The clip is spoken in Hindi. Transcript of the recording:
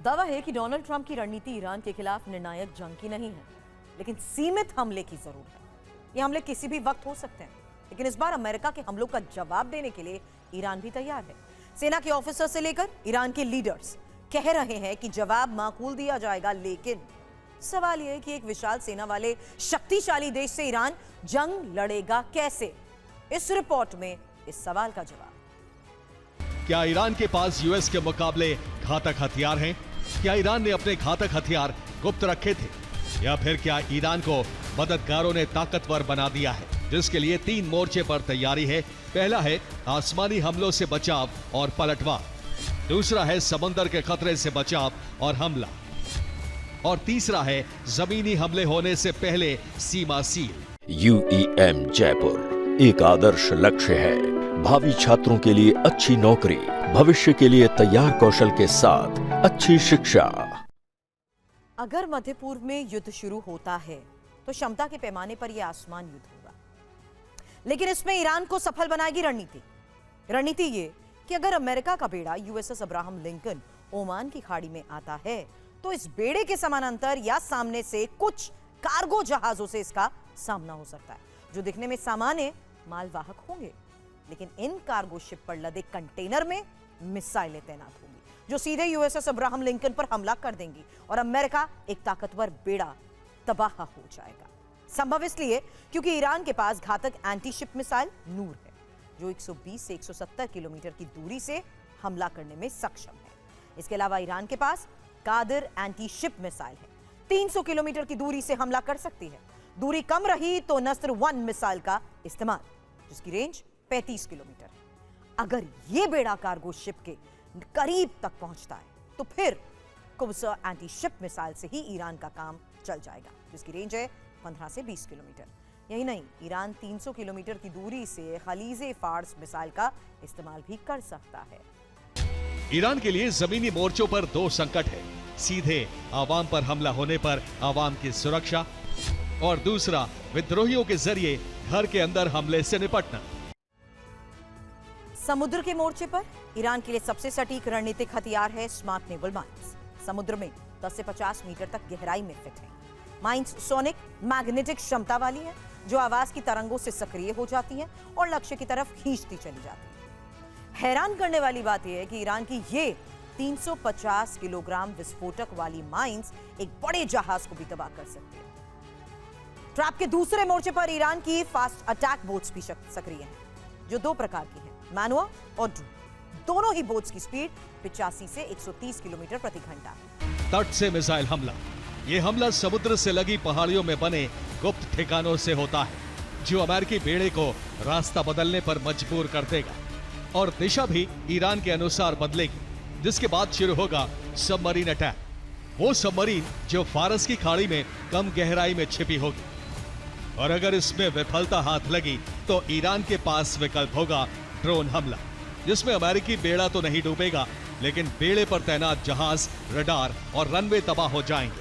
दावा है कि डोनाल्ड ट्रंप की रणनीति ईरान के खिलाफ निर्णायक जंग की नहीं है, लेकिन सीमित हमले की जरूर है। ये हमले किसी भी वक्त हो सकते हैं, लेकिन इस बार अमेरिका के हमलों का जवाब देने के लिए ईरान भी तैयार है। सेना के ऑफिसर से लेकर ईरान के लीडर्स कह रहे हैं कि जवाब माकूल दिया जाएगा, लेकिन सवाल यह है कि एक विशाल सेना वाले शक्तिशाली देश से ईरान जंग लड़ेगा कैसे? इस रिपोर्ट में इस सवाल का जवाब। क्या ईरान के पास यूएस के मुकाबले घातक हथियार हैं? क्या ईरान ने अपने घातक हथियार गुप्त रखे थे, या फिर क्या ईरान को मददगारों ने ताकतवर बना दिया है, जिसके लिए 3 मोर्चे पर तैयारी है। पहला है आसमानी हमलों से बचाव और पलटवार, दूसरा है समंदर के खतरे से बचाव और हमला, और तीसरा है जमीनी हमले होने से पहले सीमा सील। UEM जयपुर एक आदर्श लक्ष्य है। भावी छात्रों के लिए अच्छी नौकरी, भविष्य के लिए तैयार कौशल के साथ अच्छी शिक्षा। अगर मध्य पूर्व में युद्ध शुरू होता है तो क्षमता के पैमाने पर यह आसमान युद्ध होगा, लेकिन इसमें ईरान को सफल बनाएगी रणनीति ये कि अगर अमेरिका का बेड़ा USS अब्राहम लिंकन ओमान की खाड़ी में आता है तो इस बेड़े के समानांतर या सामने से कुछ कार्गो जहाजों से इसका सामना हो सकता है, जो दिखने में सामान्य मालवाहक होंगे, लेकिन इन कार्गो शिप पर लदे कंटेनर में मिसाइलें तैनात होंगी जो सीधे USS अब्राहम लिंकन पर हमला कर देंगी और अमेरिका एक ताकतवर बेड़ा तबाह हो जाएगा। संभव इसलिए क्योंकि ईरान के पास घातक एंटी शिप मिसाइल नूर है, जो 120 से 170 किलोमीटर की दूरी से हमला करने में सक्षम है। इसके अलावा ईरान के पास कादिर एंटी शिप मिसाइल है, 300 किलोमीटर की दूरी से हमला कर सकती है। दूरी कम रही तो नस्र 1 मिसाइल का इस्तेमाल, जिसकी रेंज 35 किलोमीटर है। अगर यह बेड़ा कार्गो शिप के करीब तक पहुंचता है तो फिर कुबसा एंटी शिप मिसाइल से ही ईरान का काम चल जाएगा, जिसकी रेंज है 15 से 20 किलोमीटर। यही नहीं, ईरान 300 किलोमीटर की दूरी से खलीजे फार्स मिसाइल का इस्तेमाल भी कर सकता है। ईरान के लिए जमीनी मोर्चों पर 2 संकट है, सीधे आवाम पर हमला होने पर आवाम की सुरक्षा, और दूसरा विद्रोहियों के जरिए घर के अंदर हमले से निपटना। समुद्र के मोर्चे पर ईरान के लिए सबसे सटीक रणनीतिक हथियार है स्मार्ट नेवल माइंस। समुद्र में 10 से 50 मीटर तक गहराई में फिट है। माइंस सोनिक मैग्नेटिक क्षमता वाली है, जो आवाज की तरंगों से सक्रिय हो जाती है और लक्ष्य की तरफ खींचती चली जाती है। हैरान करने वाली बात यह है कि ईरान की ये 350 किलोग्राम विस्फोटक वाली माइंस एक बड़े जहाज को भी तबाह कर सकती है। ट्रैप के दूसरे मोर्चे पर ईरान की फास्ट अटैक बोट्स भी सक्रिय हैं, जो 2 प्रकार की हैं, मैनुआ और ड्रू। दोनों ही बोट्स की स्पीड 85 से 130 किलोमीटर प्रति घंटा। तट से मिसाइल हमला। यह हमला समुद्र से लगी पहाड़ियों में बने गुप्त ठिकानों से होता है, जो अमेरिकी बेड़े को रास्ता बदलने पर मजबूर कर देगा, और दिशा भी ईरान के अनुसार बदलेगी, जिसके बाद शुरू होगा सबमरीन अटैक। वो सबमरीन जो फारस की खाड़ी में कम गहराई में छिपी होगी, और अगर इसमें विफलता हाथ लगी तो ईरान के पास विकल्प होगा ड्रोन हमला, जिसमें अमेरिकी बेड़ा तो नहीं डूबेगा, लेकिन बेड़े पर तैनात जहाज, रडार और रनवे तबाह हो जाएंगे।